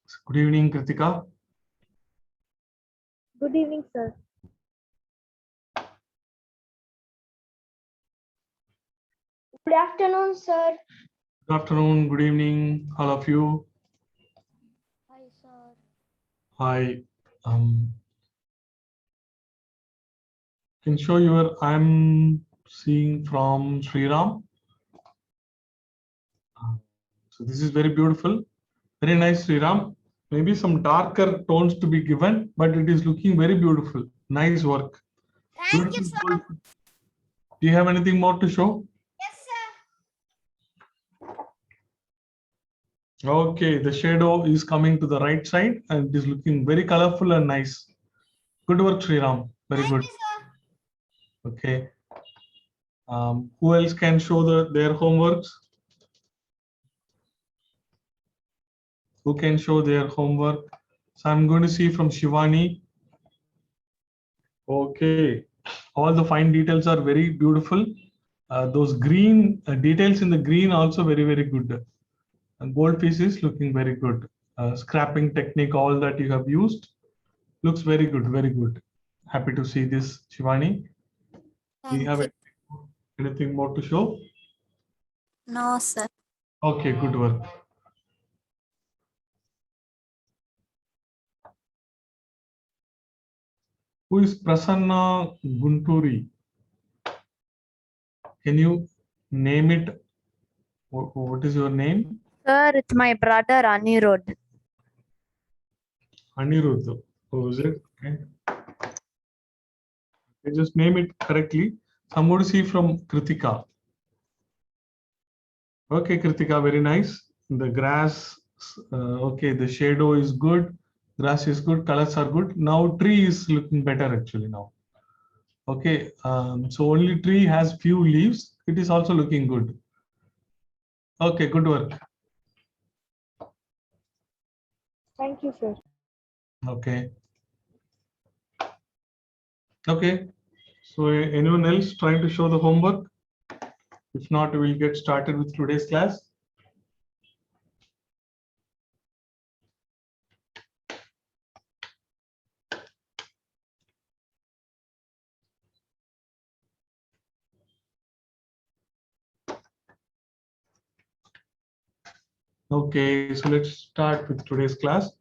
Good evening, Kritika. Good evening, sir. Good afternoon, sir. Good afternoon, good evening, all of you. Hi, sir. Hi. Can show your, I'm seeing from Sriram. So this is very beautiful. Very nice, Sriram. Maybe some darker tones to be given, but it is looking very beautiful. Nice work. Thank you, Beautiful. sir. Do you have anything more to show? Yes, sir. Okay, the shadow is coming to the right side and it is looking very colorful and nice. Good work, Sriram. Very Thank good. you, sir. Okay. Who else can show their homeworks? Who can show their homework? So I'm going to see from Shivani. Okay. All the fine details are very beautiful. Those green details in the green also very, very good. And goldfish is looking very good. Scrapping technique, all that you have used looks very good, very good. Happy to see this, Shivani. Do you Thank have you. anything more to show? No, sir. Okay, good work. Who is Prasanna Gunturi? Can you name it? What is your name? Sir, it's my brother Anirudh. Anirudh. Oh, is it? Okay. Okay, just name it correctly. Somebody see from Kritika. Okay, Kritika, very nice. The grass, okay, the shadow is good. Grass is good, colors are good. Now tree is looking better actually now. Okay, so only tree has few leaves. It is also looking good. Okay, good work. Thank you, sir. Okay. Okay. So anyone else trying to show the homework? If not, we'll get started with today's class. Okay, so let's start with today's class.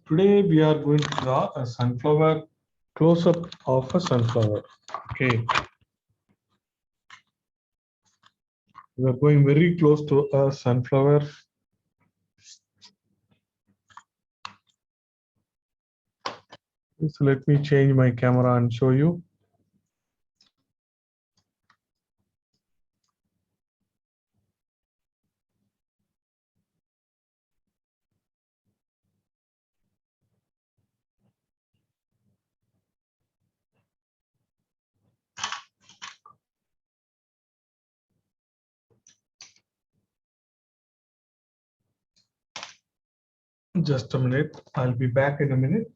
Today we are going to draw a sunflower, close-up of a sunflower. Okay. We are going very close to a sunflower. So let me change my camera and show you. Just a minute. I'll be back in a minute.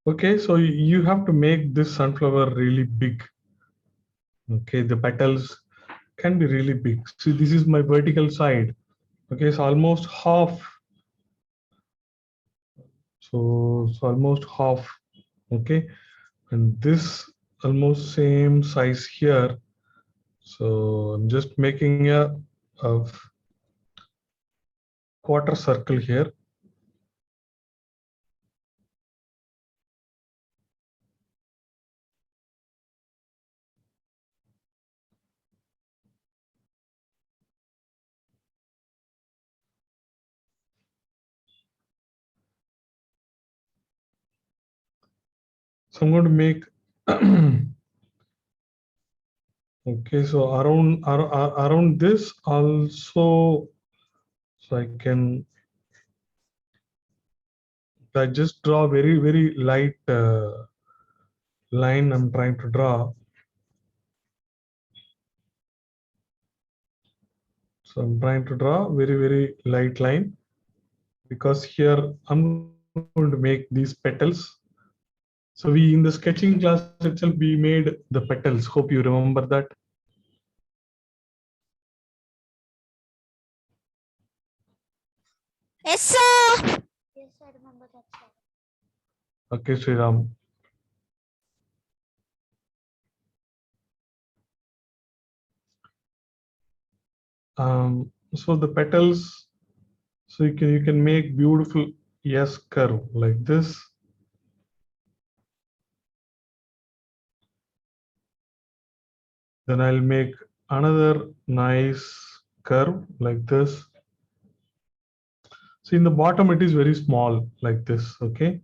Okay, so you have to make this sunflower really big. Okay, the petals can be really big. See, this is my vertical side. Okay, so almost half. So almost half. Okay, and this almost same size here. So I'm just making a quarter circle here. So I'm going to make okay, so around this also, so I can I just draw very light line I'm trying to draw. So I'm trying to draw very light line because here I'm going to make these petals. So we in the sketching class itself we made the petals. Hope you remember that. Yes, sir. Yes, I remember that, sir. Okay, Sriram. So the petals, so you can make beautiful S curve like this. Then I'll make another nice curve like this. So in the bottom, it is very small like this, okay?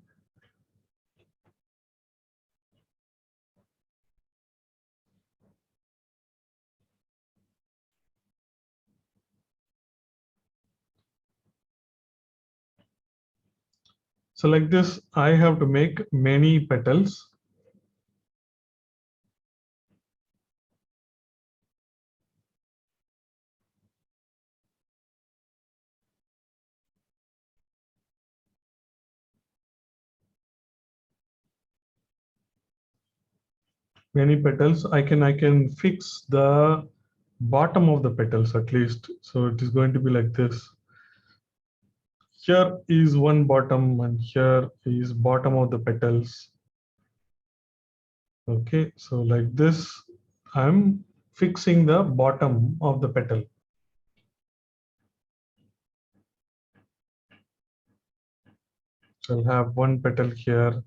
So like this, I have to make many petals. Many petals. I can fix the bottom of the petals at least. So it is going to be like this. Here is one bottom and here is bottom of the petals. Okay, so like this, I'm fixing the bottom of the petal. So I'll have one petal here.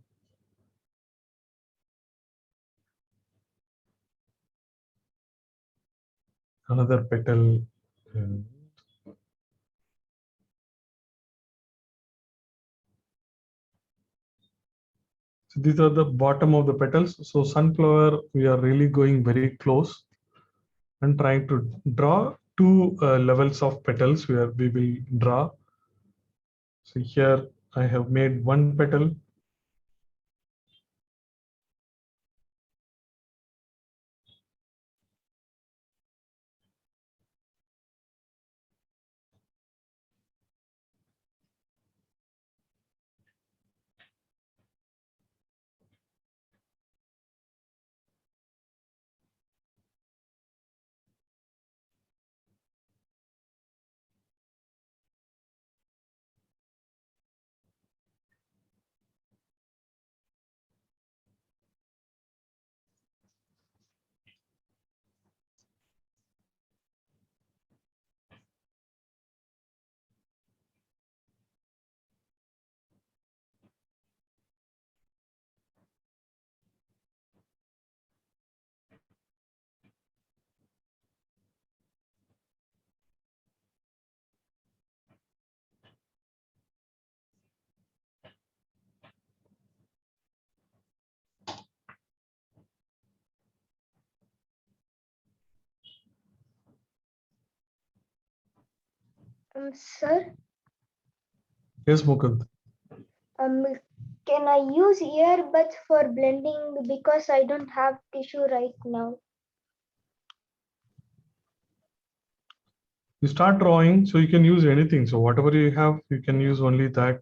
Another petal. So these are the bottom of the petals. So sunflower, we are really going very close and trying to draw two levels of petals where we will draw. So here I have made one petal. Sir, Yes, Mukund. um, can I use earbuds for blending because I don't have tissue right now? You start drawing, so you can use anything. So whatever you have, you can use only that.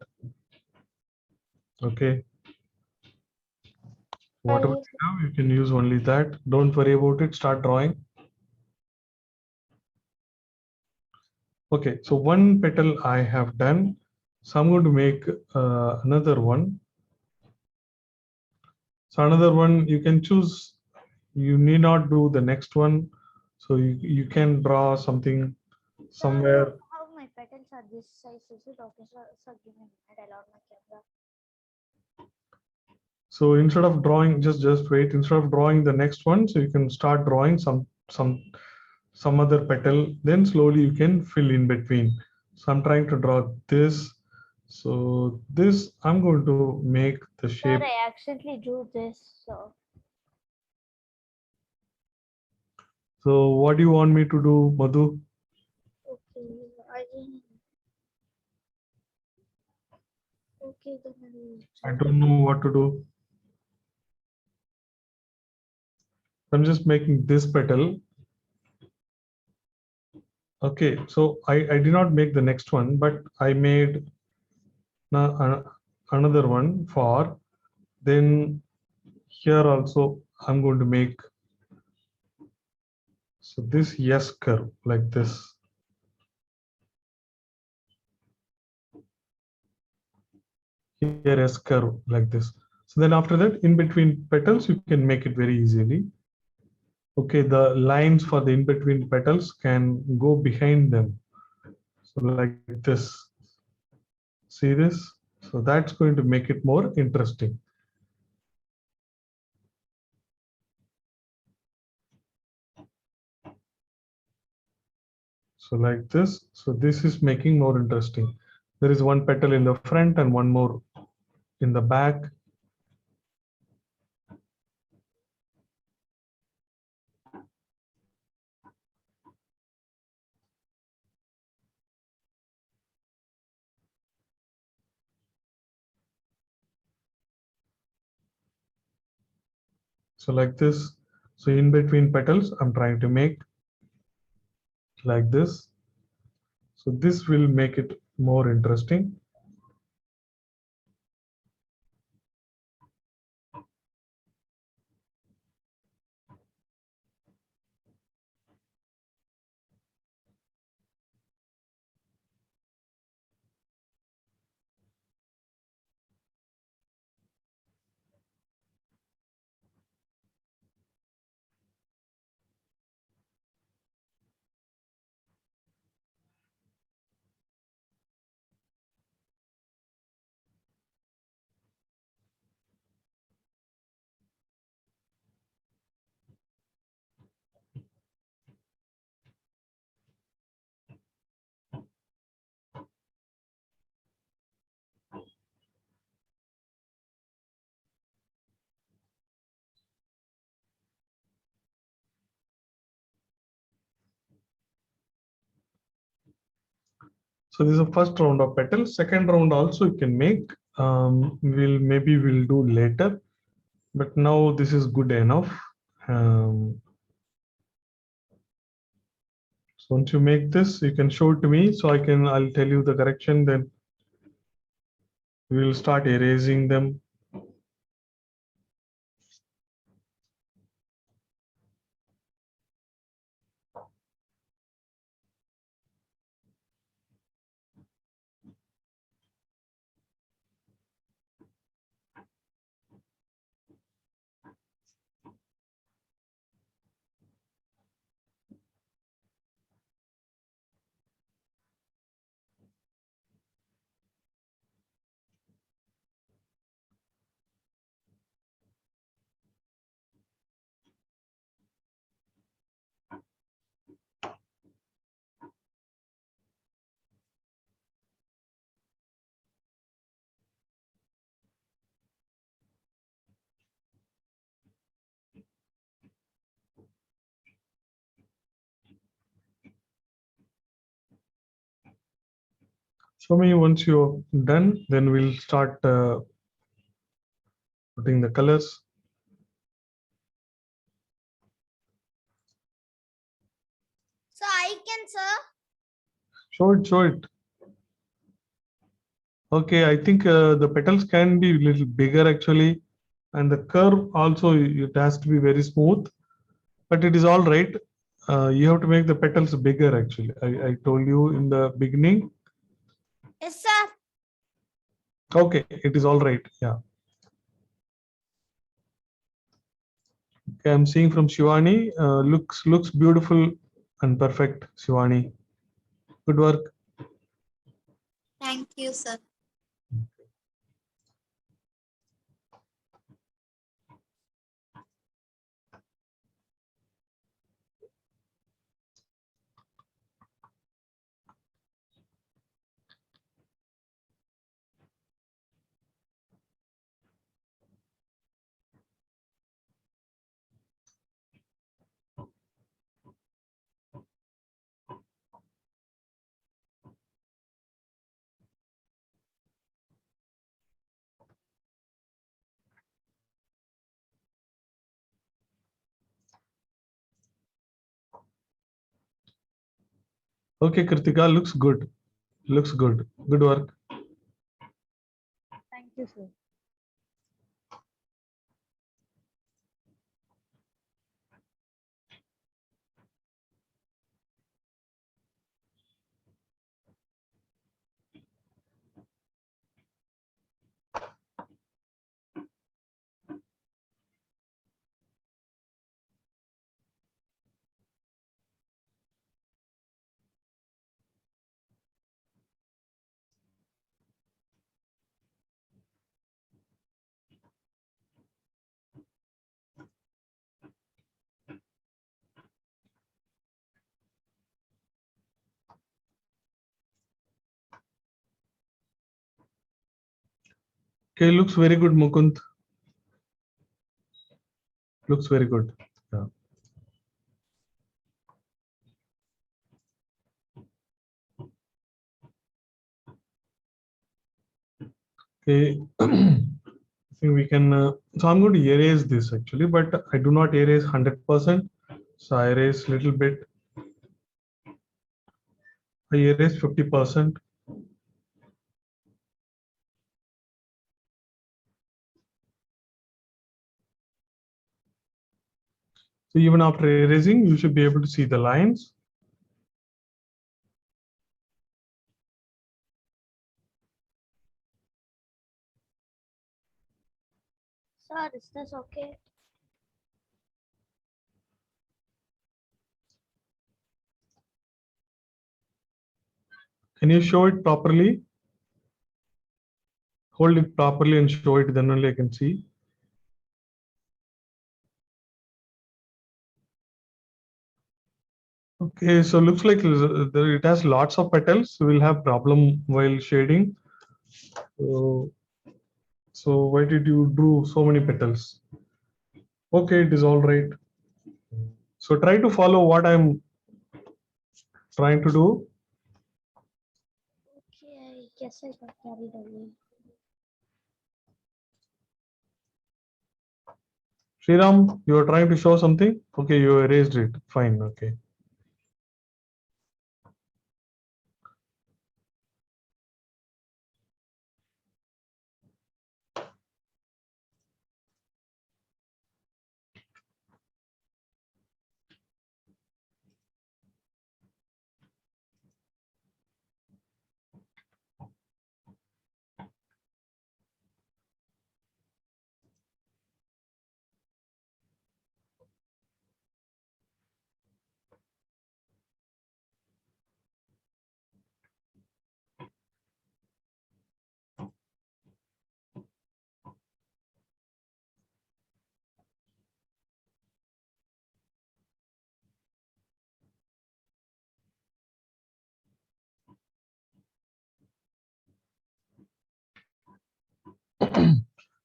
Okay. Whatever And you have, you can use only that. Don't worry about it. Start drawing. Okay, so one petal I have done. So I'm going to make another one. So another one you can choose. You need not do the next one. So you can draw something somewhere. How my petals are this size? Is it okay, sir? Sir, give me a minute. I'll on my camera. So instead of drawing, just wait. Instead of drawing the next one, so you can start drawing some other petal. Then slowly you can fill in between. So I'm trying to draw this. So this I'm going to make the Sir, shape. I accidentally drew this. So So what do you want me to do, Madhu? okay, Okay, then I will I try. don't know what to do. I'm just making this petal. Okay, so I did not make the next one, but I made another one for, then here also I'm going to make, so this yes curve like this. Here S curve like this. So then after that, in between petals, you can make it very easily. Okay, the lines for the in between petals can go behind them. So like this. See this? So that's going to make it more interesting. So like this. So this is making more interesting. There is one petal in the front and one more in the back. So like this. So in between petals, I'm trying to make like this. So this will make it more interesting. So this is the first round of petals. Second round also you can make. We'll do later, but now this is good enough. So once you make this, you can show it to me so I'll tell you the correction. Then we will start erasing them. Show me once you're done, then we'll start putting the colors. So I can, sir. Show it, show it. Okay, I think the petals can be a little bigger actually, and the curve also it has to be very smooth, but it is all right. You have to make the petals bigger actually. I told you in the beginning. Yes, sir. Okay, it is all right. Yeah. Okay, I'm seeing from Shivani. Looks beautiful and perfect, Shivani. Good work. Thank you, sir. Okay, Kritika, looks good. Looks good. Good work. Thank you, sir. Okay, looks very good, Mukund. Looks very good. Yeah. Okay. I think we can. So I'm going to erase this actually, but I do not erase 100%. So I erase little bit. I erase 50%. So even after erasing, you should be able to see the lines. Sir, is this okay? Can you show it properly? Hold it properly and show it, then only I can see. Okay, so looks like it has lots of petals. We'll have problem while shading. So why did you do so many petals? Okay, it is all right. So try to follow what I'm trying to do. Okay, I guess I got carried away. Sriram, you are trying to show something? Okay, you erased it. Fine, okay.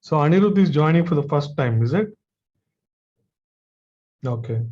So Anirudh is joining for the first time, is it? Okay.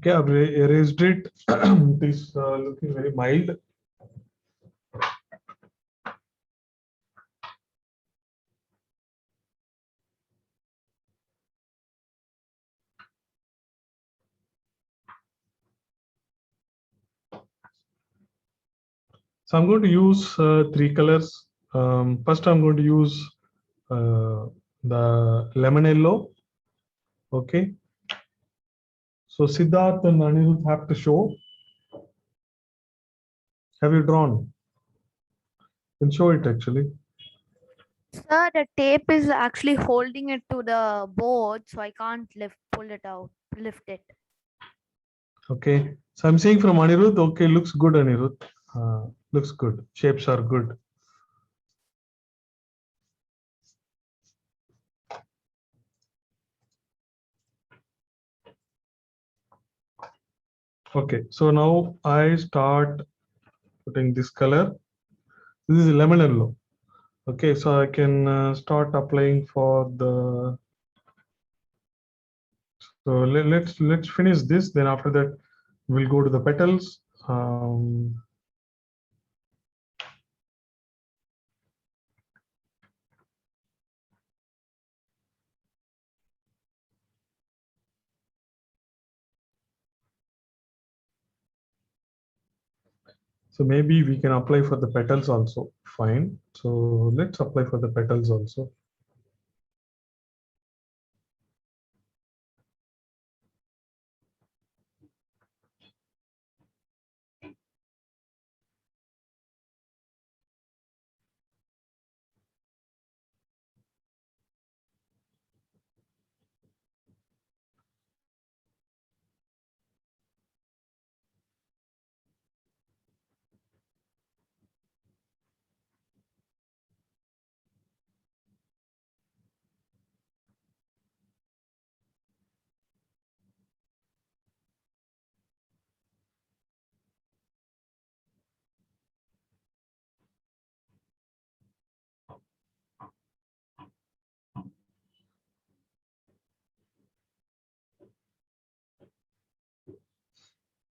Okay, I've erased it. It is looking very mild. So I'm going to use three colors. First, I'm going to use the lemon yellow. Okay. So Siddharth and Anirudh have to show. Have you drawn? You can show it actually. Sir, the tape is actually holding it to the board, so I can't pull it out, lift it. Okay. So I'm saying from Anirudh. Okay, looks good, Anirudh. Looks good. Shapes are good. Okay. So now I start putting this color. This is lemon yellow. Okay, so I can start applying for the. So let's finish this. Then after that, we'll go to the petals. So maybe we can apply for the petals also. Fine. So let's apply for the petals also.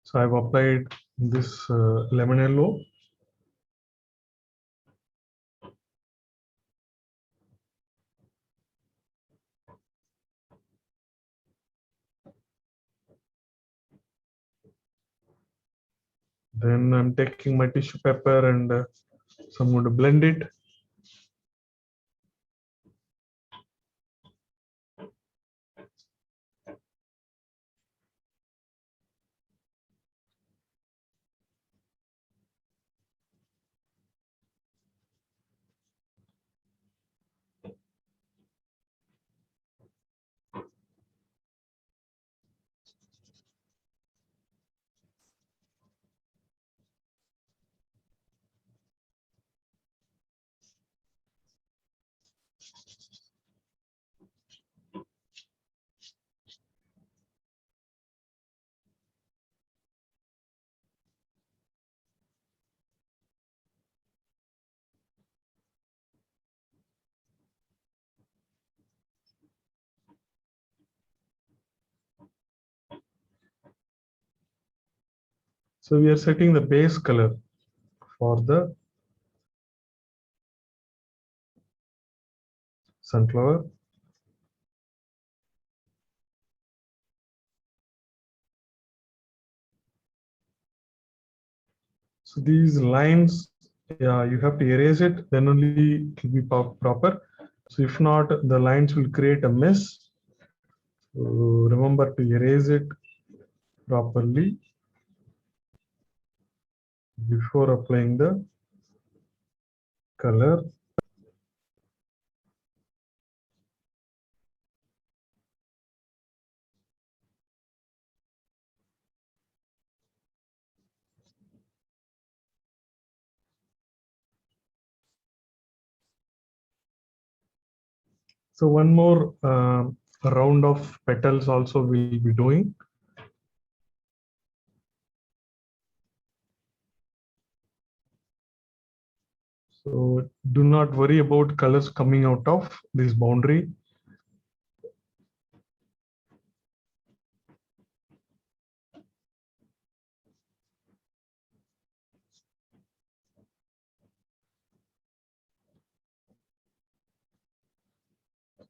So I've applied this lemon yellow. Then I'm taking my tissue paper and so I'm going to blend it. So we are setting the base color for the sunflower. So these lines, yeah, you have to erase it, then only it will be proper. So if not, the lines will create a mess. So remember to erase it properly before applying the color. So one more round of petals also we'll be doing. So do not worry about colors coming out of this boundary.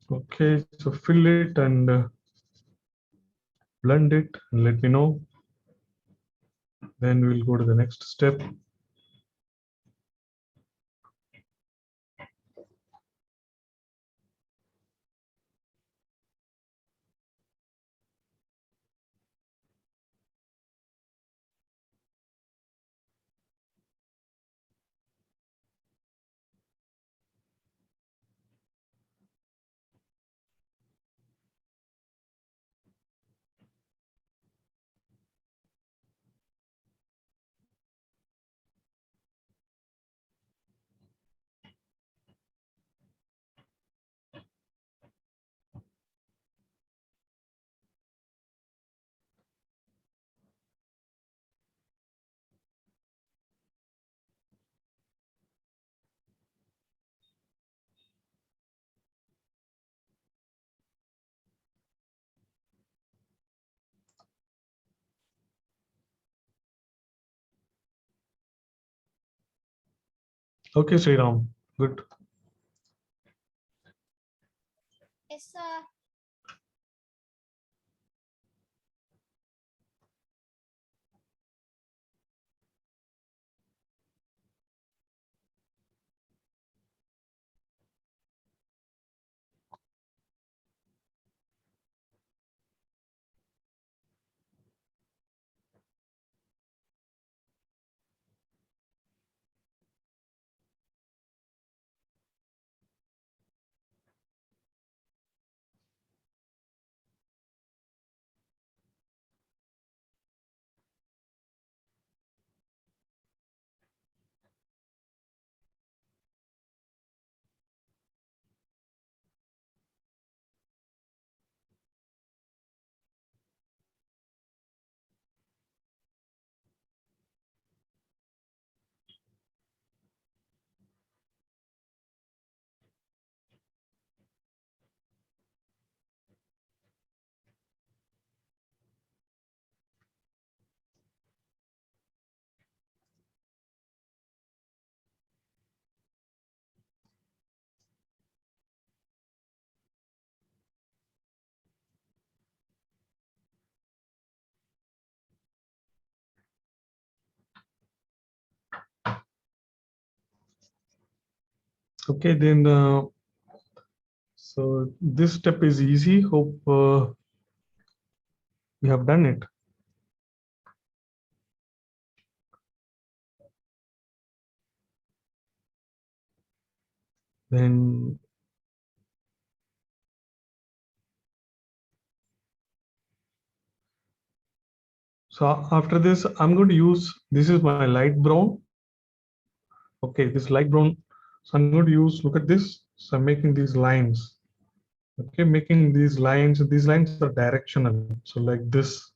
Okay, so fill it and blend it and let me know. Then we'll go to the next step. Okay, Sriram, good. Yes, sir. Okay, then so this step is easy. Hope you have done it. Then so after this, I'm going to use, this is my light brown. Okay, this light brown. So I'm going to use, look at this. So I'm making these lines. Okay, making these lines are directional. So like this,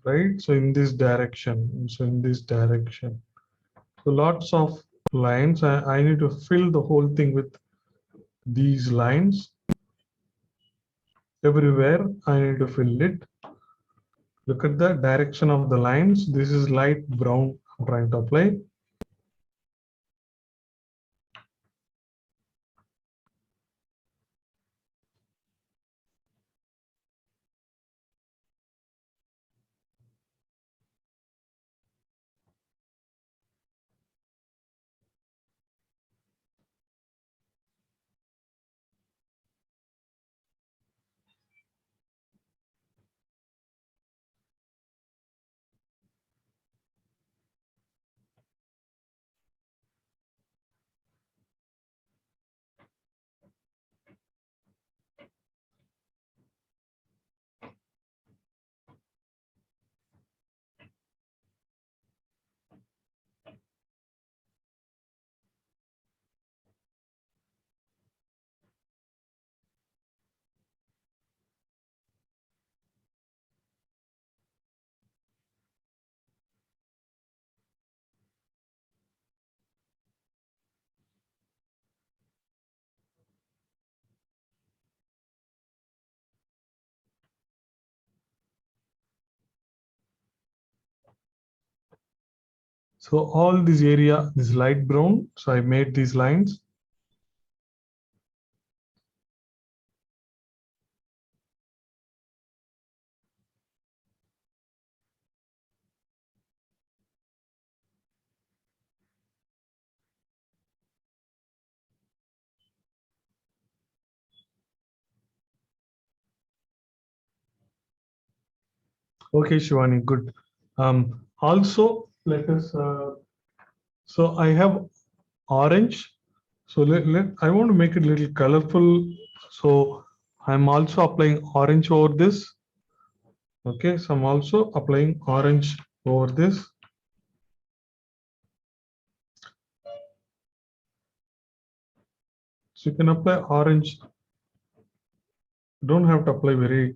right? So in this direction, so in this direction. So lots of lines. I need to fill the whole thing with these lines. Everywhere I need to fill it. Look at the direction of the lines. This is light brown I'm trying to apply. So all this area is light brown. So I made these lines. Okay, Shivani, good. Also, let us, so I have orange. So I want to make it a little colorful. So I'm also applying orange over this. Okay, so I'm also applying orange over this. So you can apply orange. Don't have to apply very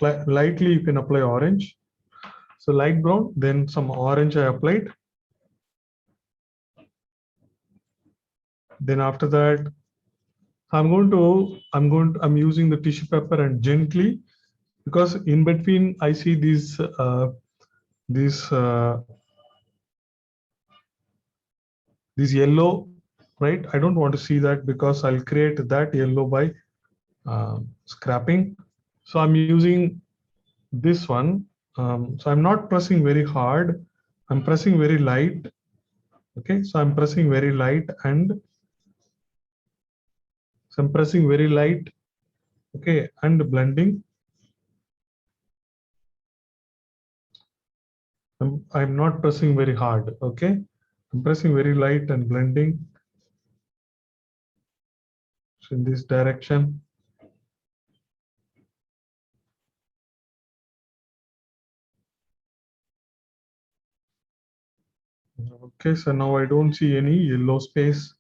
lightly. You can apply orange. So light brown, then some orange I applied. Then after that, I'm using the tissue paper and gently, because in between I see these this yellow, right? I don't want to see that because I'll create that yellow by scrapping. So I'm using this one. So I'm not pressing very hard. I'm pressing very light. Okay, so I'm pressing very light and so I'm pressing very light. Okay, and blending. I'm not pressing very hard. Okay, I'm pressing very light and blending. So in this direction. Okay, so now I don't see any yellow space.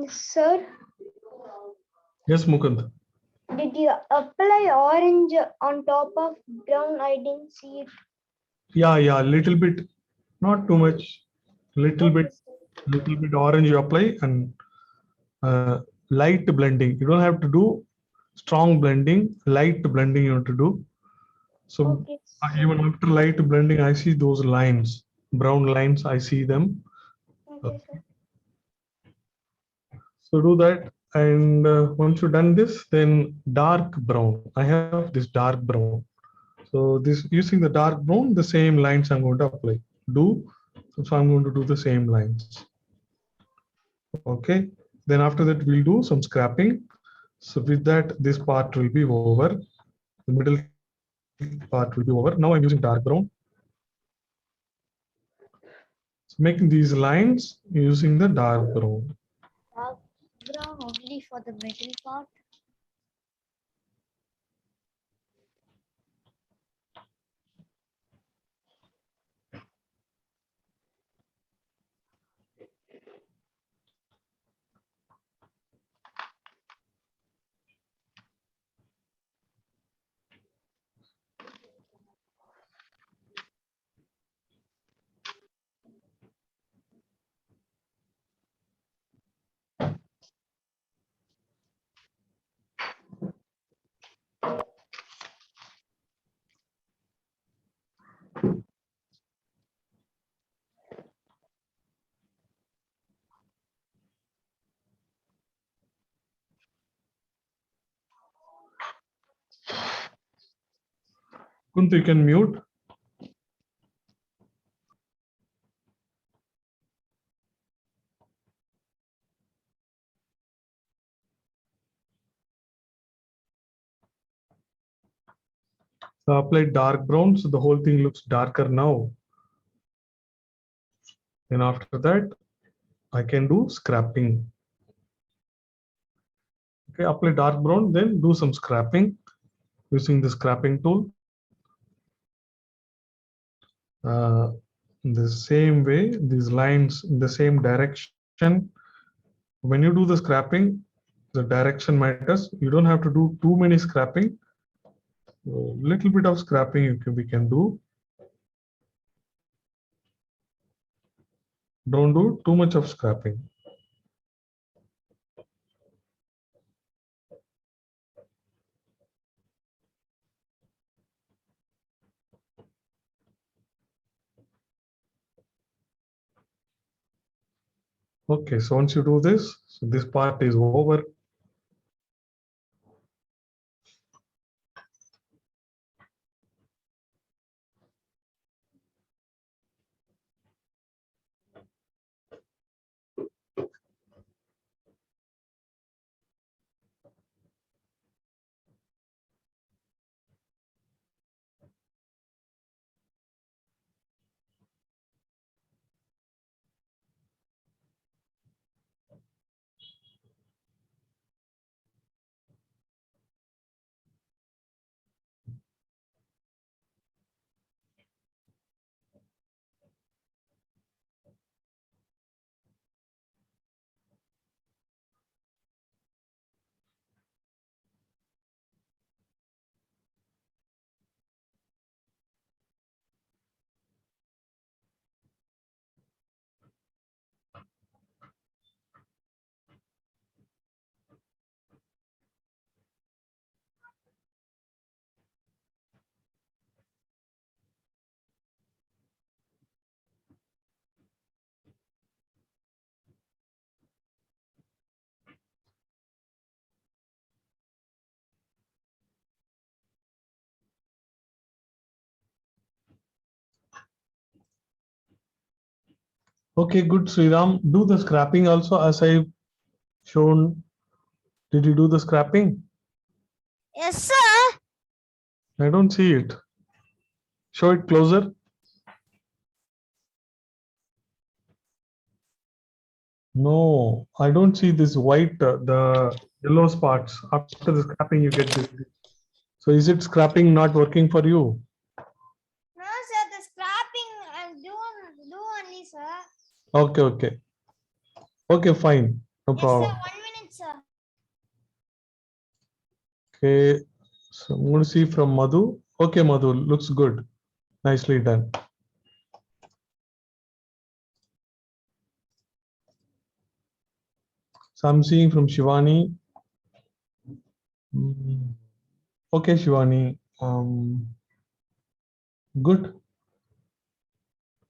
Sir, Yes, Mukund. did you apply orange on top of brown? I didn't see it. Yeah, little bit, not too much. Little Okay, bit, sir. little bit orange you apply and light blending. You don't have to do strong blending. Light blending you have to do. So Okay, sir. even after light blending, I see those lines, brown lines. I see them. Okay, sir. So do that, and once you've done this, then dark brown. I have this dark brown. So this using the dark brown, the same lines I'm going to apply. So I'm going to do the same lines. Okay. Then after that, we'll do some scrapping. So with that, this part will be over. The middle part will be over. Now I'm using dark brown. So making these lines using the dark brown. Dark brown only for the middle part. Kuntu, you can mute. So I applied dark brown, so the whole thing looks darker now. And after that, I can do scrapping. Okay, apply dark brown, then do some scrapping using the scrapping tool. In the same way, these lines in the same direction. When you do the scrapping, the direction matters. You don't have to do too many scrapping. Little bit of scrapping we can do. Don't do too much of scrapping. Okay, so once you do this, so this part is over. Okay, good, Sriram. Do the scrapping also as I've shown. Did you do the scrapping? Yes, sir. I don't see it. Show it closer. No, I don't see this white, the yellow spots. After the scrapping, you get this. So is it scrapping not working for you? No, sir. The scrapping do only, sir. Okay, okay. Okay, fine. No Yes, sir. problem. 1 minute, sir. Okay, so I'm going to see from Madhu. Okay, Madhu, looks good. Nicely done. So I'm seeing from Shivani. Mm, okay, Shivani. Good.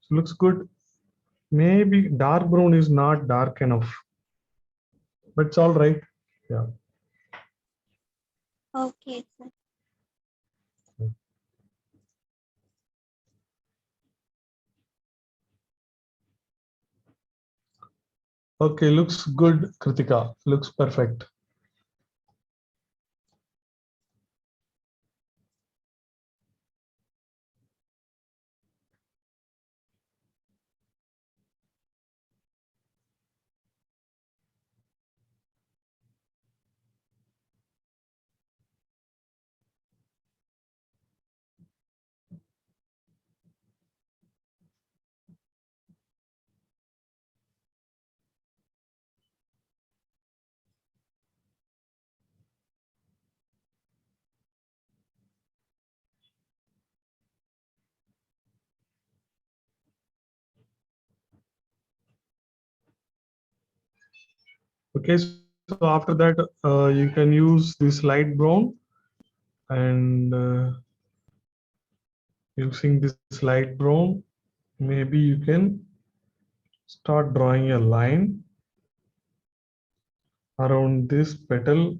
So looks good. Maybe dark brown is not dark enough, but it's all right. Yeah. Okay, sir. Okay, looks good, Kritika. Looks perfect. Okay, so after that, you can use this light brown and using this light brown, maybe you can start drawing a line around this petal.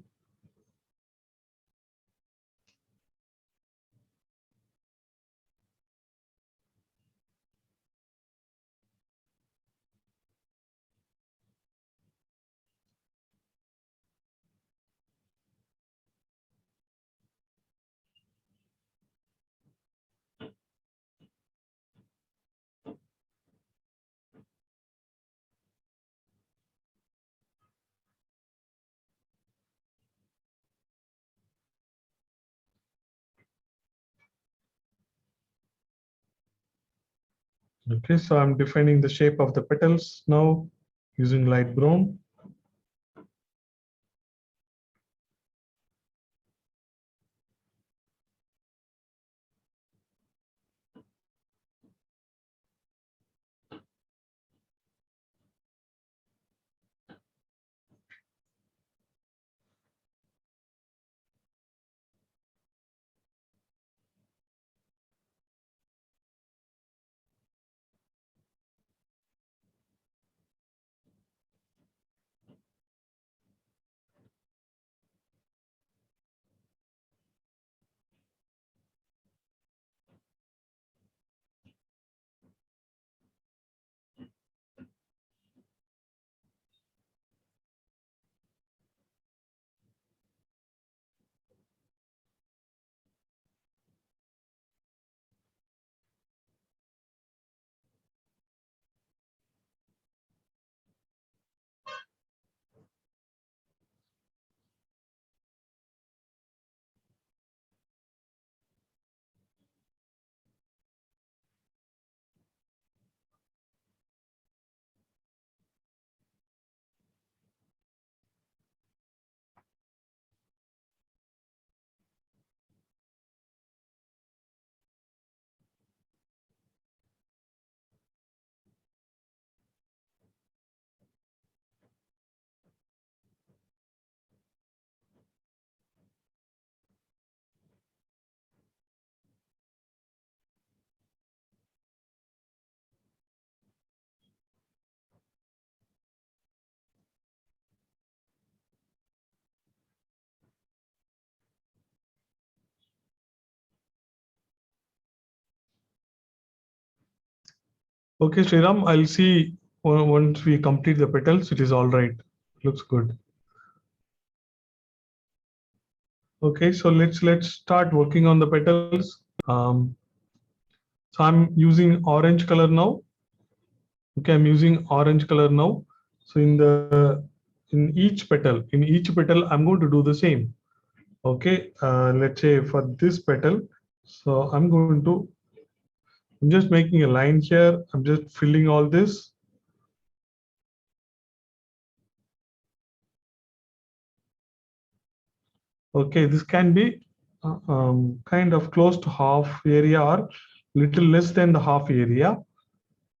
Okay, so I'm defining the shape of the petals now using light brown. Okay, Sriram, I'll see once we complete the petals, it is all right. Looks good. Okay, so let's start working on the petals. So I'm using orange color now. Okay, I'm using orange color now. So in each petal, I'm going to do the same. Okay, let's say for this petal, so I'm just making a line here. I'm just filling all this. Okay, this can be kind of close to half area or little less than the half area.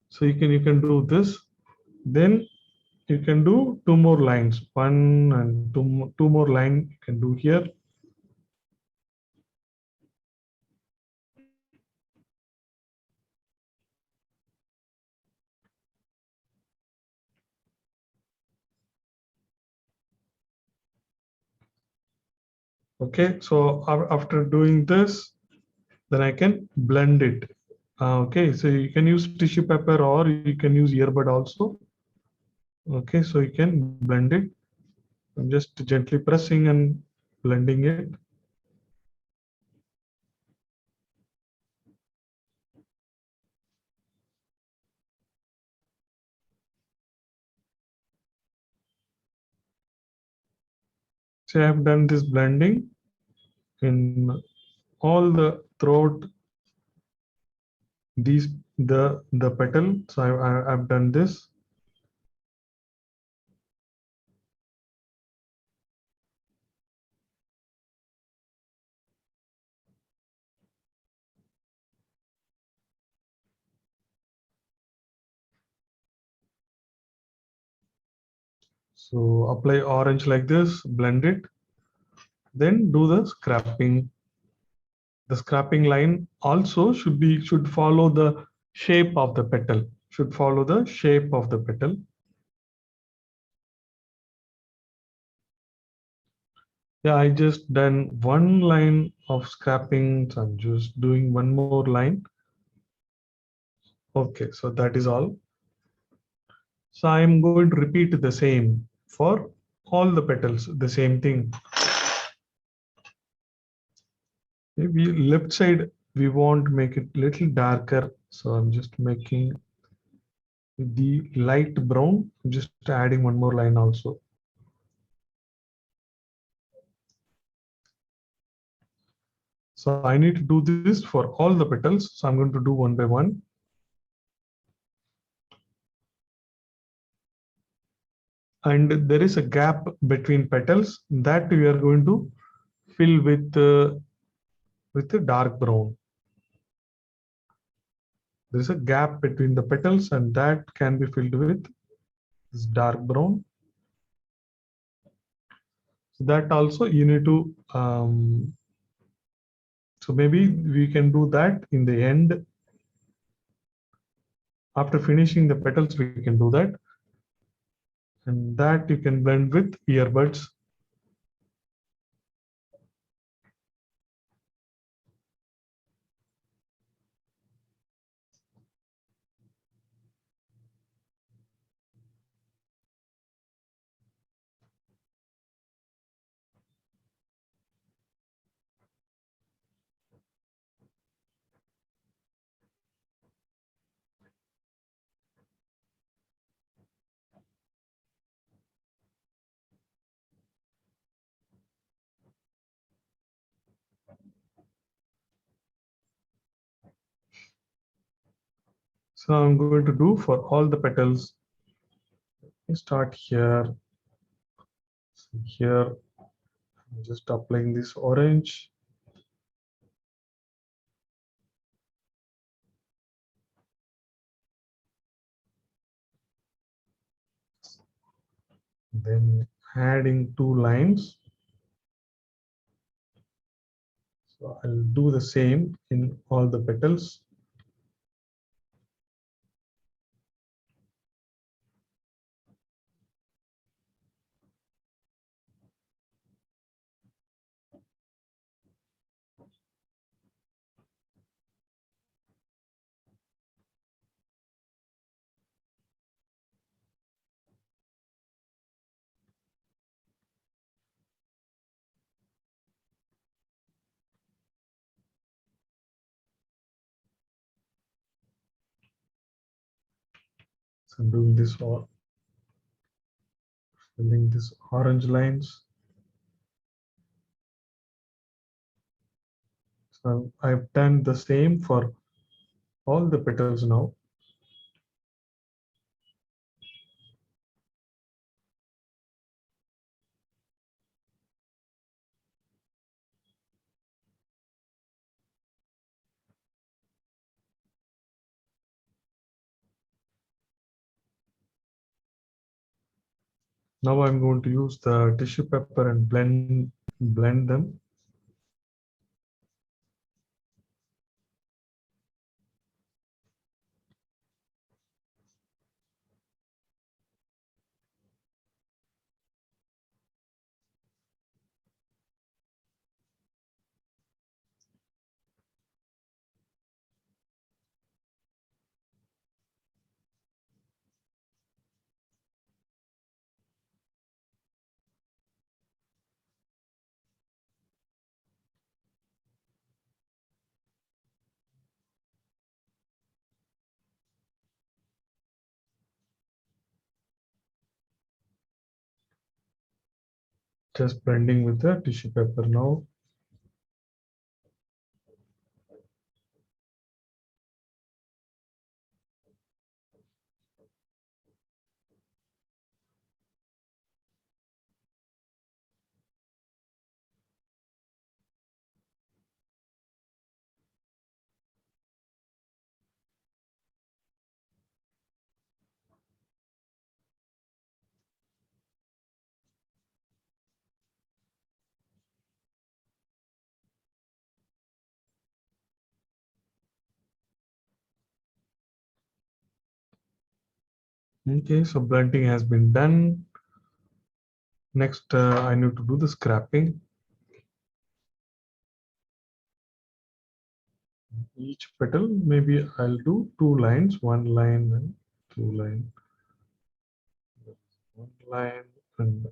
So you can do this. Then you can do two more lines. One and two more line you can do here. Okay, so after doing this, then I can blend it. Okay, so you can use tissue paper or you can use earbud also. Okay, so you can blend it. I'm just gently pressing and blending it. So I have done this blending in all the throat these the petal. So I've done this. So apply orange like this, blend it, then do the scrapping. The scrapping line also should follow the shape of the petal. Should follow the shape of the petal. Yeah, I just done one line of scrapping. So I'm just doing one more line. Okay, so that is all. So I'm going to repeat the same for all the petals, the same thing. Maybe left side, we want to make it little darker. So I'm just making the light brown, just adding one more line also. So I need to do this for all the petals. So I'm going to do one by one. And there is a gap between petals that we are going to fill with the dark brown. There is a gap between the petals and that can be filled with this dark brown. So that also you need to, so maybe we can do that in the end. After finishing the petals, we can do that. And that you can blend with earbuds. So I'm going to do for all the petals. Start here. Here, I'm just applying this orange. Then adding two lines. So I'll do the same in all the petals. I'm doing this all, filling this orange lines. So I've done the same for all the petals now. Now I'm going to use the tissue paper and blend them. Just blending with the tissue paper now. Okay, so blending has been done. Next, I need to do the scrapping. Each petal, maybe I'll do 2 lines, 1 line and 2 line. 1 line and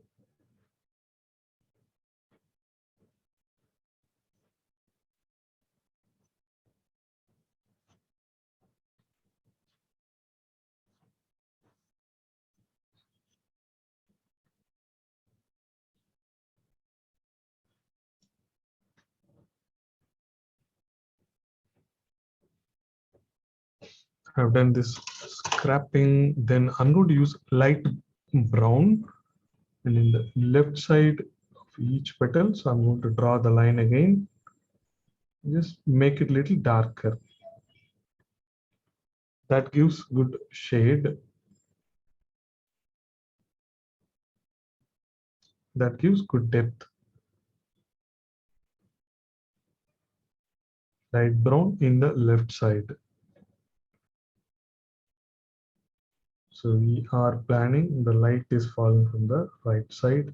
I've done this scrapping. Then I'm going to use light brown, and in the left side of each petal, so I'm going to draw the line again. Just make it a little darker. That gives good shade. That gives good depth. Light brown in the left side. So we are planning the light is falling from the right side.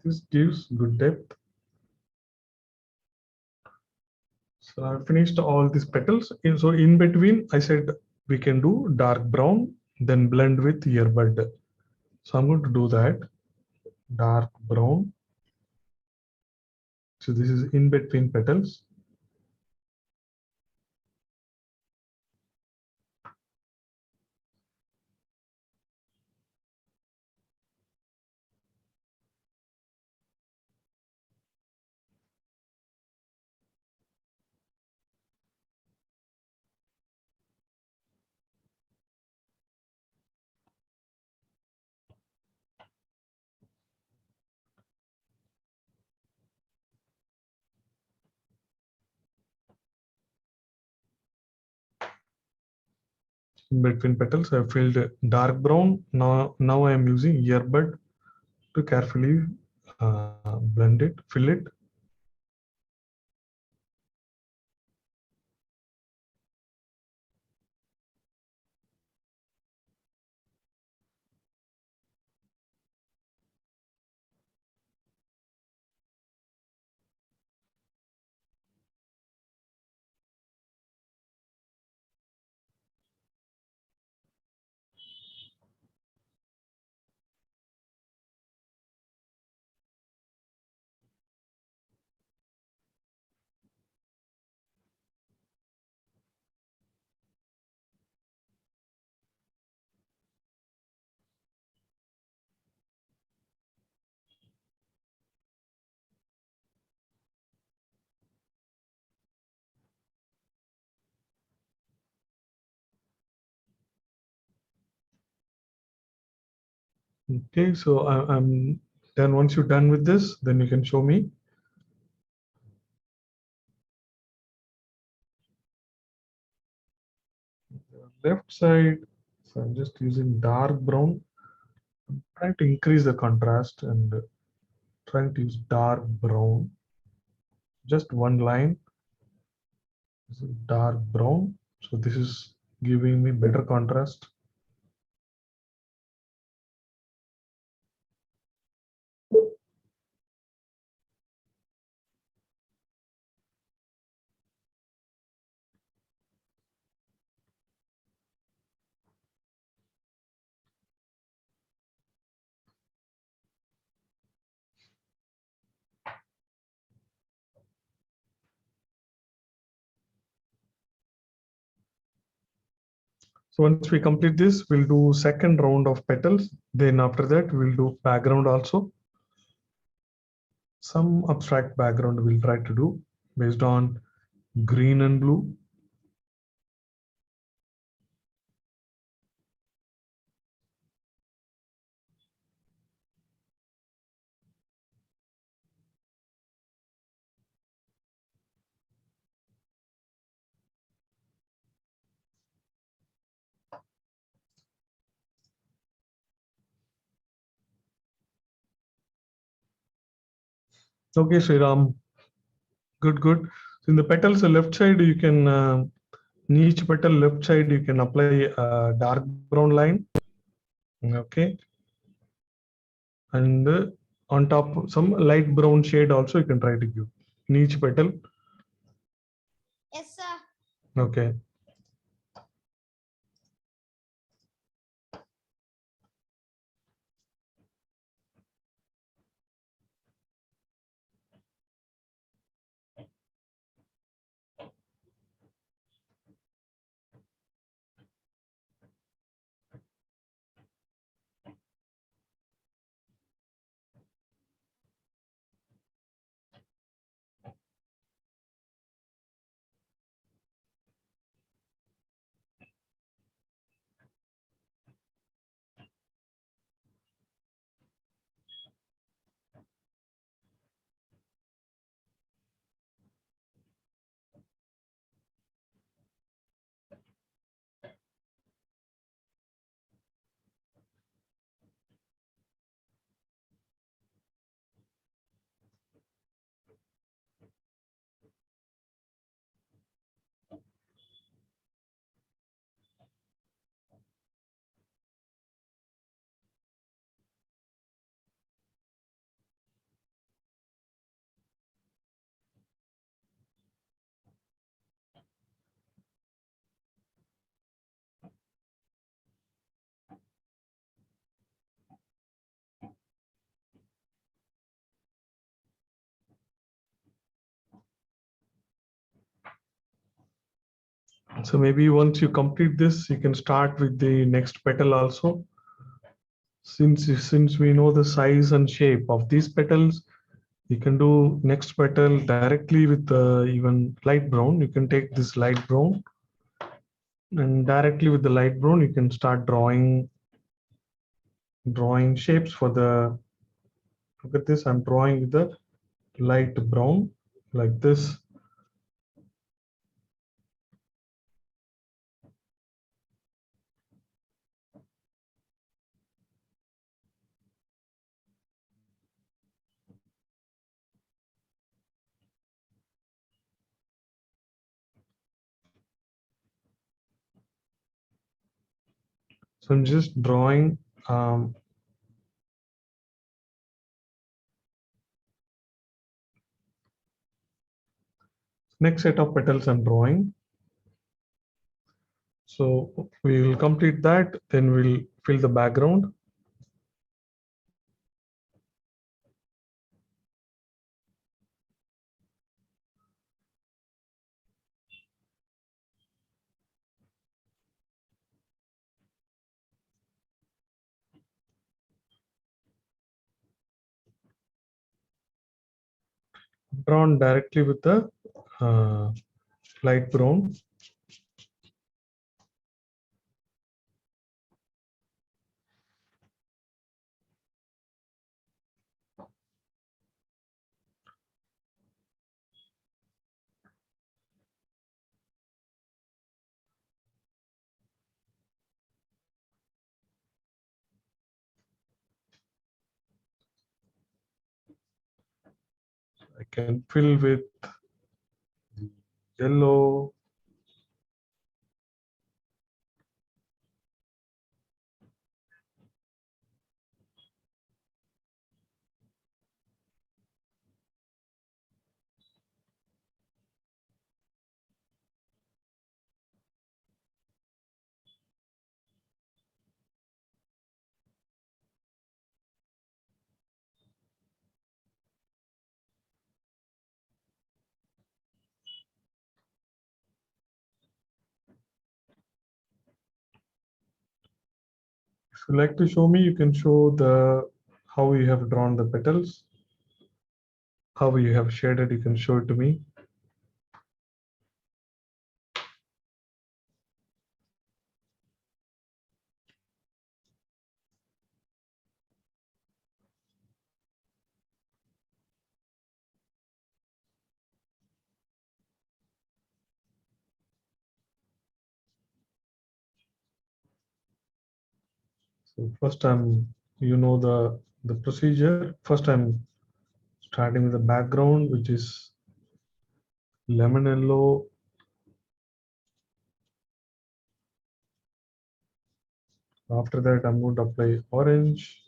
This gives good depth. So I finished all these petals. So in between, I said we can do dark brown, then blend with earbud. So I'm going to do that. Dark brown. So this is in between petals. In between petals, I filled dark brown. Now I am using earbud to carefully blend it, fill it. Okay, so I'm then once you're done with this, then you can show me. Left side, so I'm just using dark brown. I'm trying to increase the contrast and trying to use dark brown. Just one line. This is dark brown. So this is giving me better contrast. So once we complete this, we'll do second round of petals. Then after that, we'll do background also. Some abstract background we'll try to do based on green and blue. Okay, Sriram. Good, good. So in the petals, the left side, you can, in each petal left side, you can apply a dark brown line. Okay. And on top, some light brown shade also you can try to give in each petal. Yes, sir. Okay. So maybe once you complete this, you can start with the next petal also. Since we know the size and shape of these petals, you can do next petal directly with even light brown. You can take this light brown and directly with the light brown, you can start drawing shapes for the, look at this, I'm drawing with the light brown like this. So I'm just drawing next set of petals I'm drawing. So we will complete that, then we'll fill the background. Drawn directly with the light brown. I can fill with the yellow. If you like to show me, you can show the how you have drawn the petals, how you have shaded, you can show it to me. So first you know the procedure. First I'm starting with the background, which is lemon yellow. After that, I'm going to apply orange.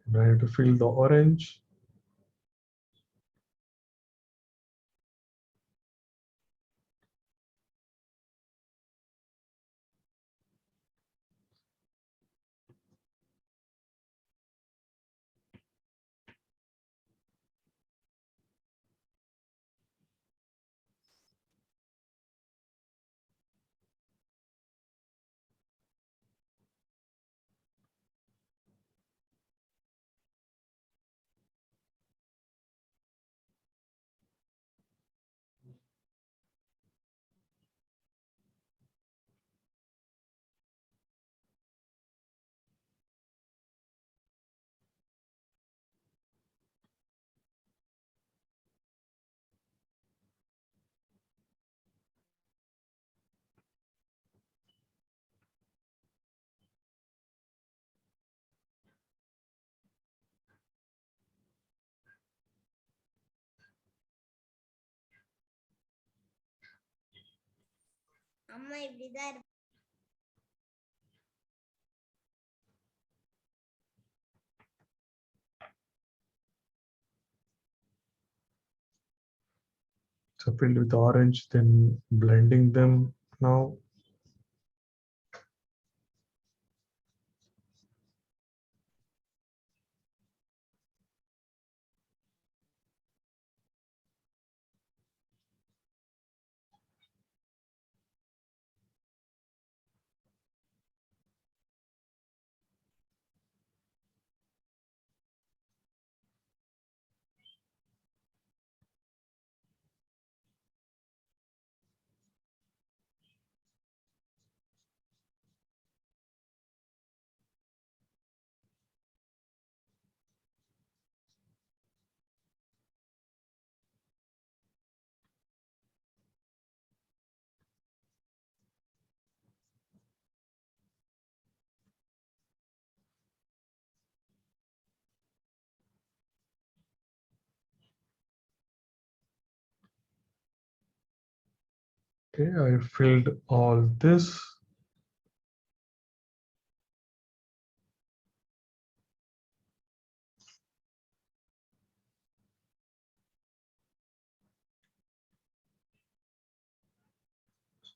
And I have to fill the orange. அம்மா இப்படிதான் இருப்பா. So filled with orange, then blending them now. Okay, I filled all this.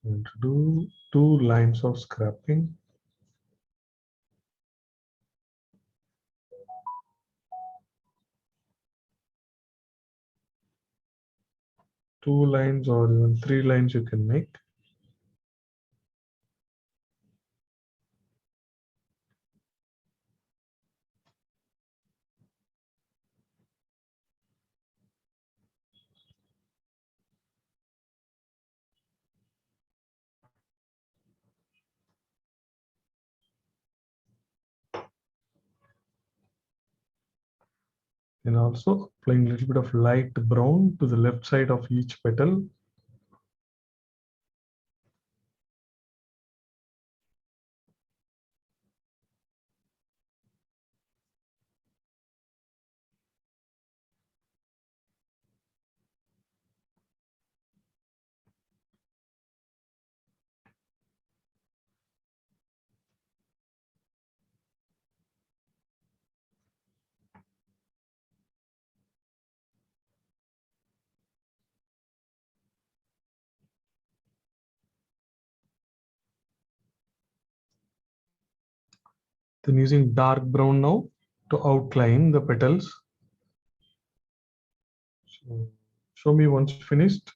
So to do 2 lines of scrapping. Two lines or even 3 lines you can make. And also applying a little bit of light brown to the left side of each petal. Then using dark brown now to outline the petals. So show me once finished.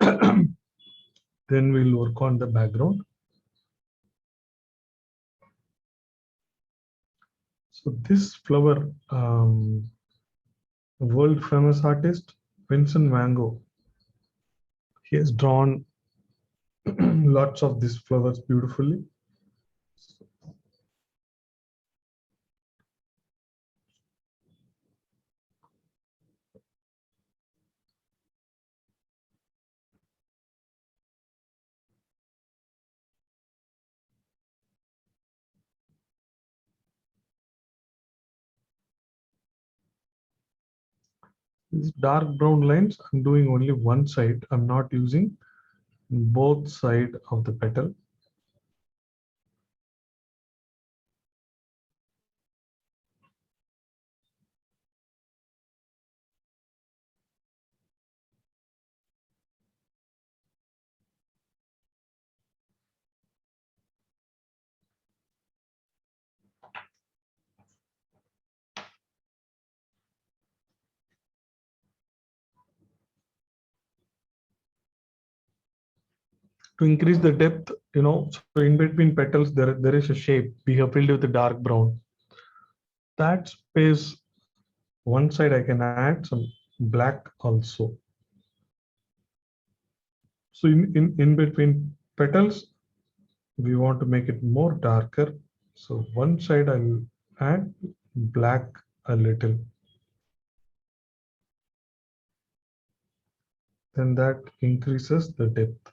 Then we'll work on the background. So this flower, world famous artist Vincent Van Gogh, he has drawn lots of these flowers beautifully. These dark brown lines, I'm doing only one side. I'm not using both side of the petal. To increase the depth, so in between petals, there is a shape we have filled with the dark brown. That space, one side I can add some black also. So in between petals, we want to make it more darker. So one side I'll add black a little. Then that increases the depth.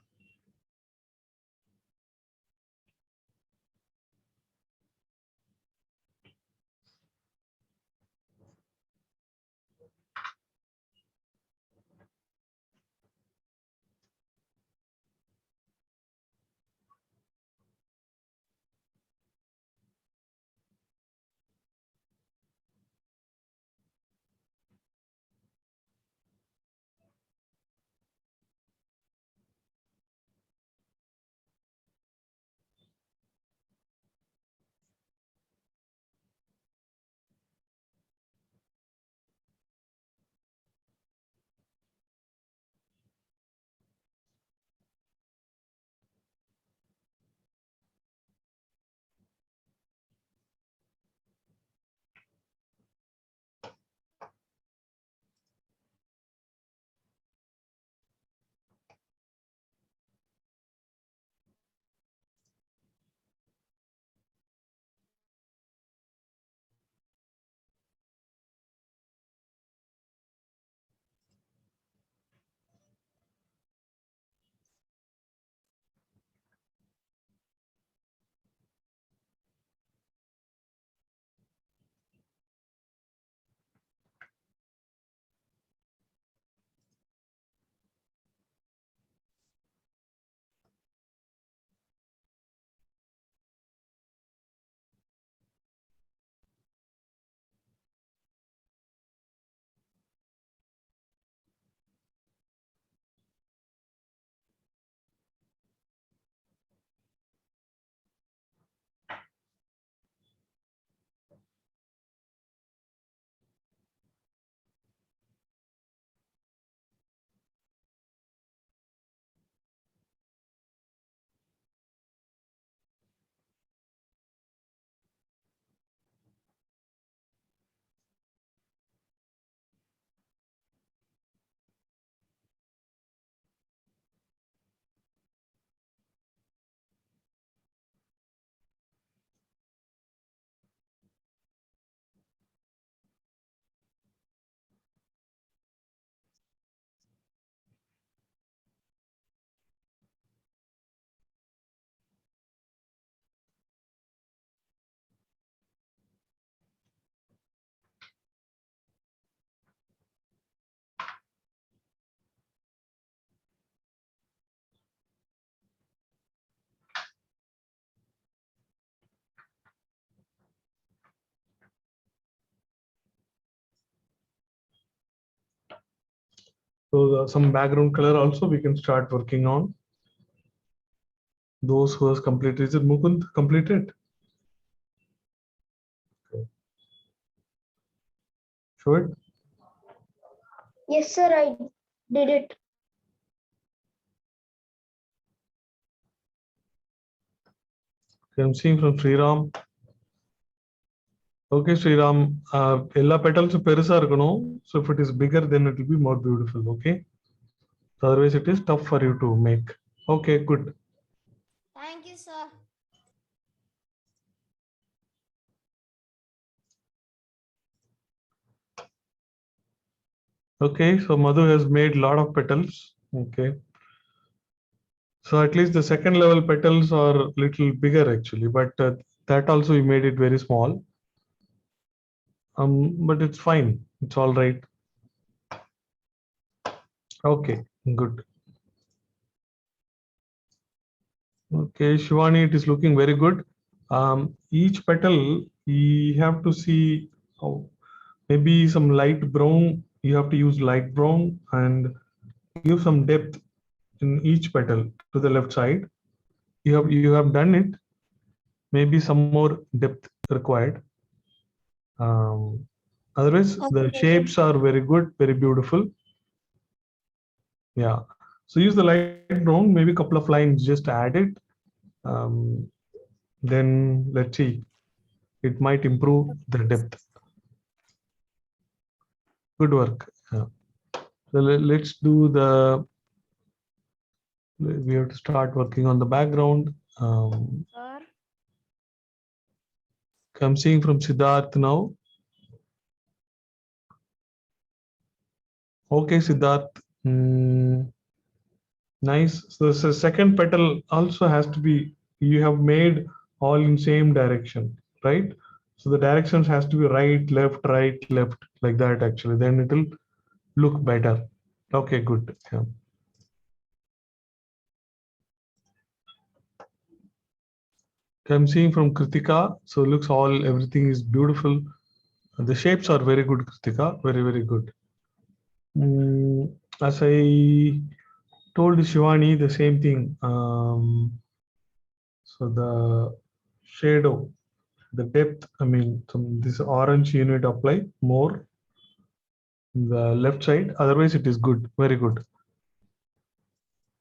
So some background color also we can start working on. Those who has completed, is it Mukund completed? Okay. Show it. Yes, sir, I did it. Okay, I'm seeing from Sriram. Okay, Sriram, எல்லா petals பெருசா இருக்கணும். So if it is bigger, then it will be more beautiful. Okay. So otherwise, it is tough for you to make. Okay, good. Thank you, sir. Okay, so Madhu has made a lot of petals. Okay. So at least the second level petals are little bigger actually, but that also you made it very small. But it's fine. It's all right. Okay, good. Okay, Shivani, it is looking very good. Each petal, you have to see how maybe some light brown. You have to use light brown and give some depth in each petal to the left side. You have done it. Maybe some more depth required. Otherwise, the shapes are very good, very beautiful. Yeah. So use the light brown, maybe a couple of lines, just add it. Then let's see. It might improve the depth. Good work. Yeah. So let's do the. We have to start working on the background. Sir, I'm seeing from Siddharth now. Okay, Siddharth. Nice. So the second petal also has to be, you have made all in same direction, right? So the directions has to be right, left, like that actually. Then it will look better. Okay, good. Yeah. I'm seeing from Kritika. So looks all, everything is beautiful. The shapes are very good, Kritika. Very, very good. As I told Shivani, the same thing. So the shadow, the depth, I mean, this orange you need to apply more the left side, otherwise it is good, very good.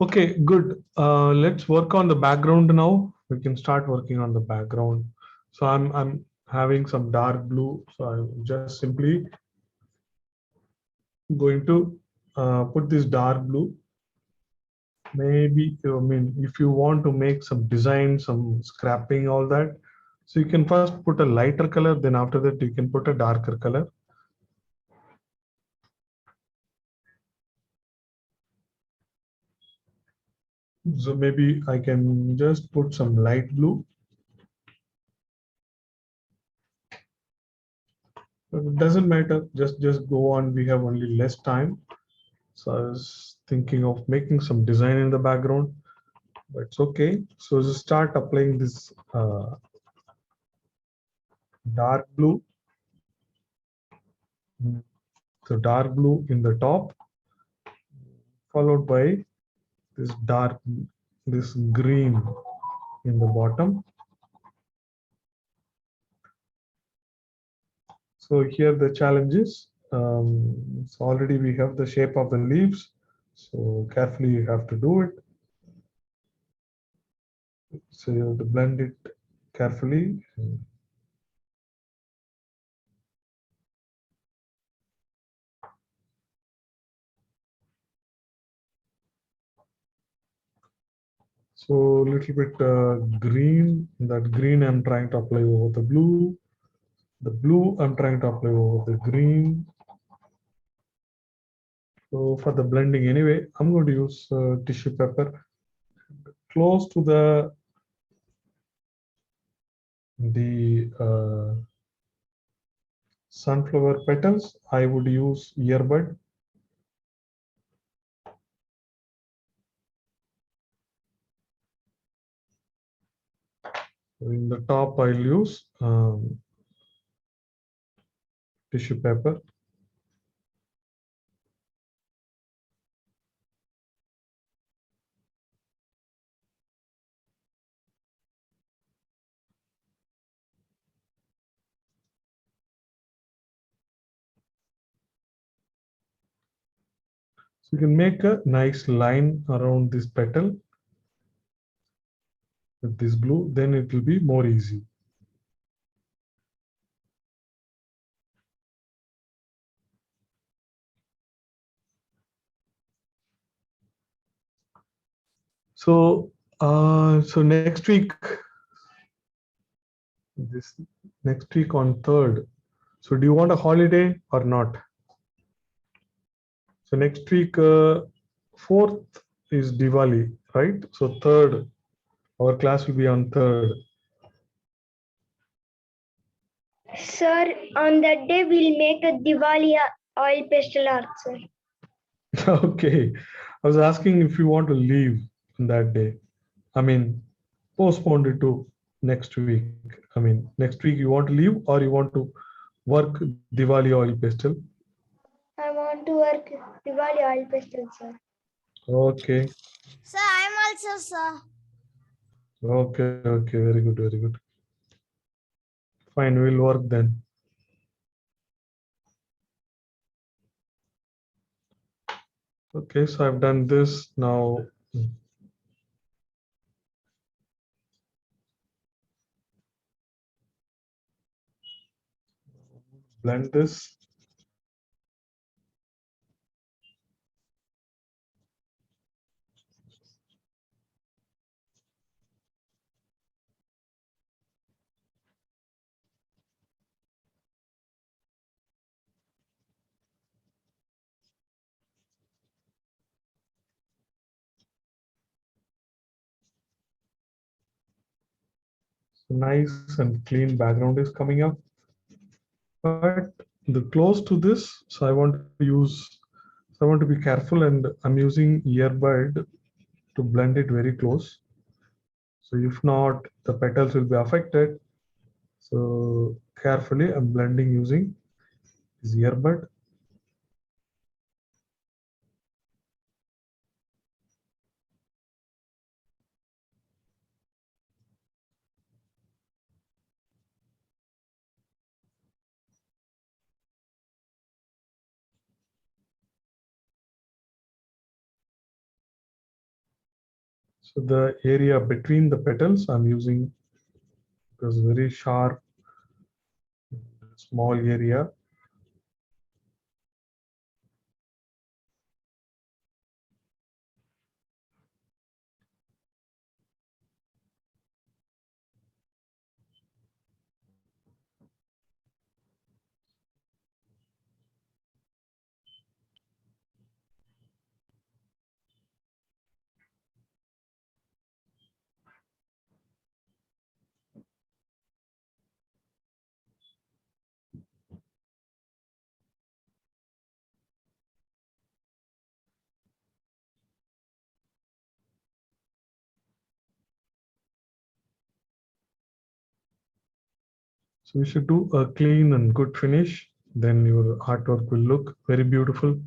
Okay, good. Let's work on the background now. We can start working on the background. So I'm having some dark blue, so I'm just simply going to put this dark blue. Maybe, I mean, if you want to make some design, some scrapping, all that, so you can first put a lighter color, then after that you can put a darker color. So maybe I can just put some light blue. But it doesn't matter, just go on. We have only less time. So I was thinking of making some design in the background, but it's okay. So just start applying this dark blue. So dark blue in the top, followed by this this green in the bottom. So here the challenge is, so already we have the shape of the leaves. So carefully you have to do it. So you have to blend it carefully. So a little bit green, that green I'm trying to apply over the blue. The blue I'm trying to apply over the green. So for the blending anyway, I'm going to use tissue paper close to the sunflower petals. I would use earbud. In the top, I'll use tissue paper. So you can make a nice line around this petal with this glue, then it will be more easy. So, so next week, this next week on 3rd. So do you want a holiday or not? So next week, 4th is Diwali, right? So 3rd, our class will be on 3rd. Sir, on that day we'll make a Diwali oil pastel art, sir. Okay. I was asking if you want to leave on that day. I mean, postpone it to next week. I mean, next week you want to leave or you want to work Diwali oil pastel? I want to work Diwali oil pastel, sir. Okay. Sir, I'm also, sir. Okay. Okay. Very good. Very good. Fine. We'll work then. Okay. So I've done this now. Blend this. So nice and clean background is coming up. But the close to this, so I want to use, so I want to be careful, and I'm using earbud to blend it very close. So if not, the petals will be affected. So carefully, I'm blending using this earbud. So the area between the petals, I'm using this very sharp, small area. So we should do a clean and good finish. Then your artwork will look very beautiful.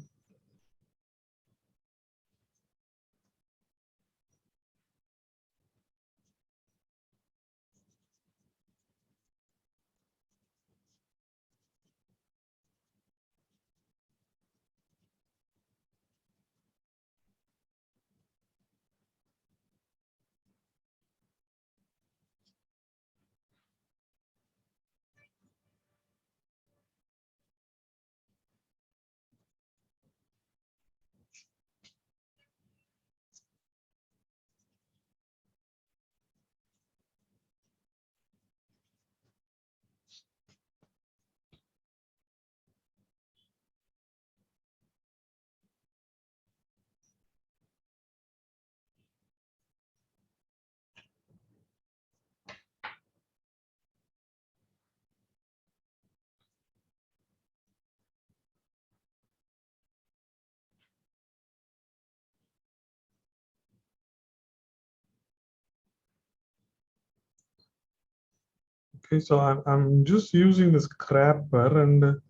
Okay, so I'm just using the scraper and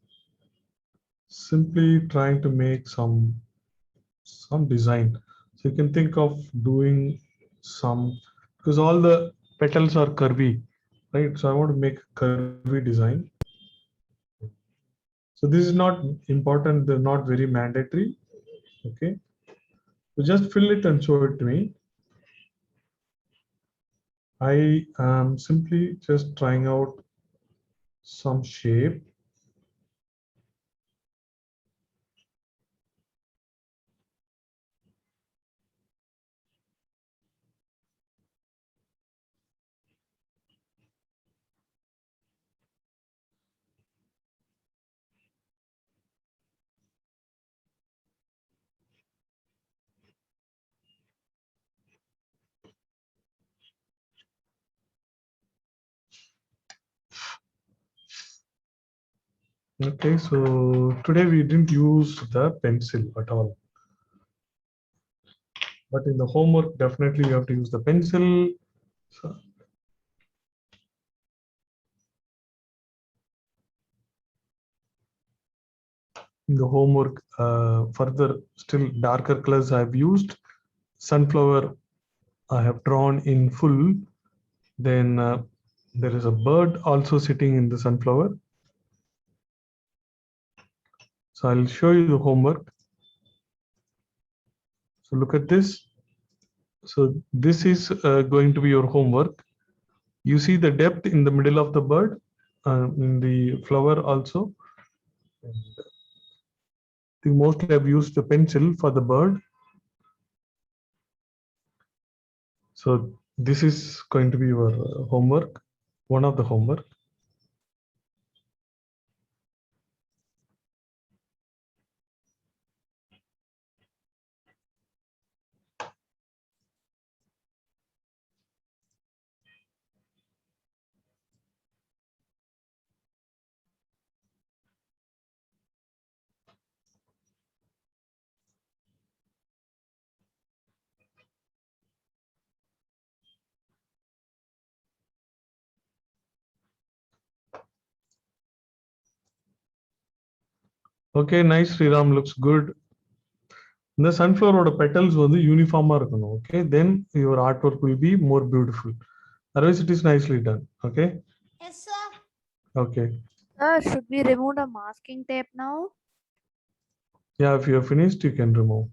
simply trying to make some design. So you can think of doing some, because all the petals are curvy, right? So I want to make a curvy design. So this is not important, they're not very mandatory. Okay, So just fill it and show it to me. I am simply just trying out some shape. Okay, so today we didn't use the pencil at all. But in the homework, definitely you have to use the pencil. So, in the homework, further still darker colors I've used. Sunflower I have drawn in full. Then there is a bird also sitting in the sunflower. So I'll show you the homework. So look at this. So this is going to be your homework. You see the depth in the middle of the bird, in the flower also. And I think mostly I've used the pencil for the bird. So this is going to be your homework, one of the homework. Okay, nice, Sriram, looks good. The sunflower petals வந்து யூனிஃபார்மா இருக்கணும். Okay, then your artwork will be more beautiful. Otherwise it is nicely done. Okay. Yes, sir. Okay. Sir, should we remove the masking tape now? Yeah, if you have finished, you can remove.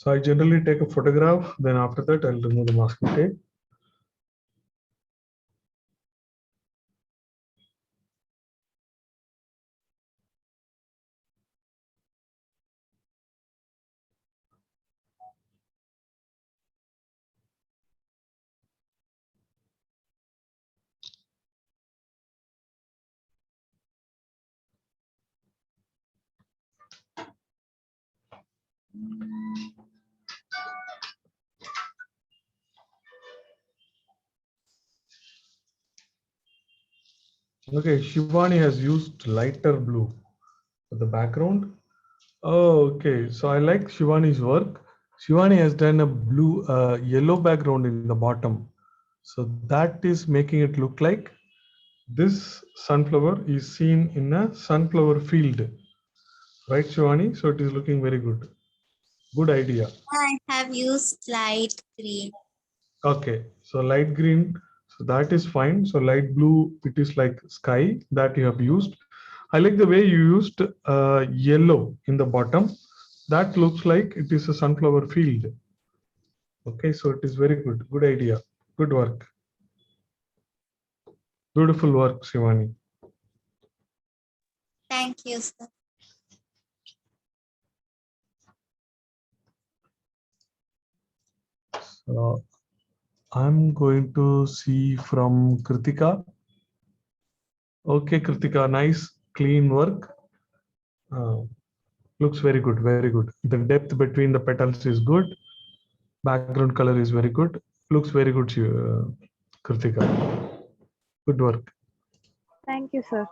So I generally take a photograph, then after that I'll remove the masking tape. Okay, Shivani has used lighter blue for the background. Oh, okay. So I like Shivani's work. Shivani has done a blue, yellow background in the bottom. So that is making it look like this sunflower is seen in a sunflower field. Right, Shivani? So it is looking very good. Good idea. I have used light green. Okay, so light green, so that is fine. So light blue, it is like sky that you have used. I like the way you used yellow in the bottom. That looks like it is a sunflower field. Okay, so it is very good. Good idea. Good work. Beautiful work, Shivani. Thank you, sir. So I'm going to see from Kritika. Okay, Kritika, nice, clean work. Looks very good, very good. The depth between the petals is good. Background color is very good. Looks very good, Kritika. Good work. Thank you, sir.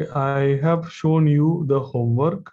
Okay, I have shown you the homework.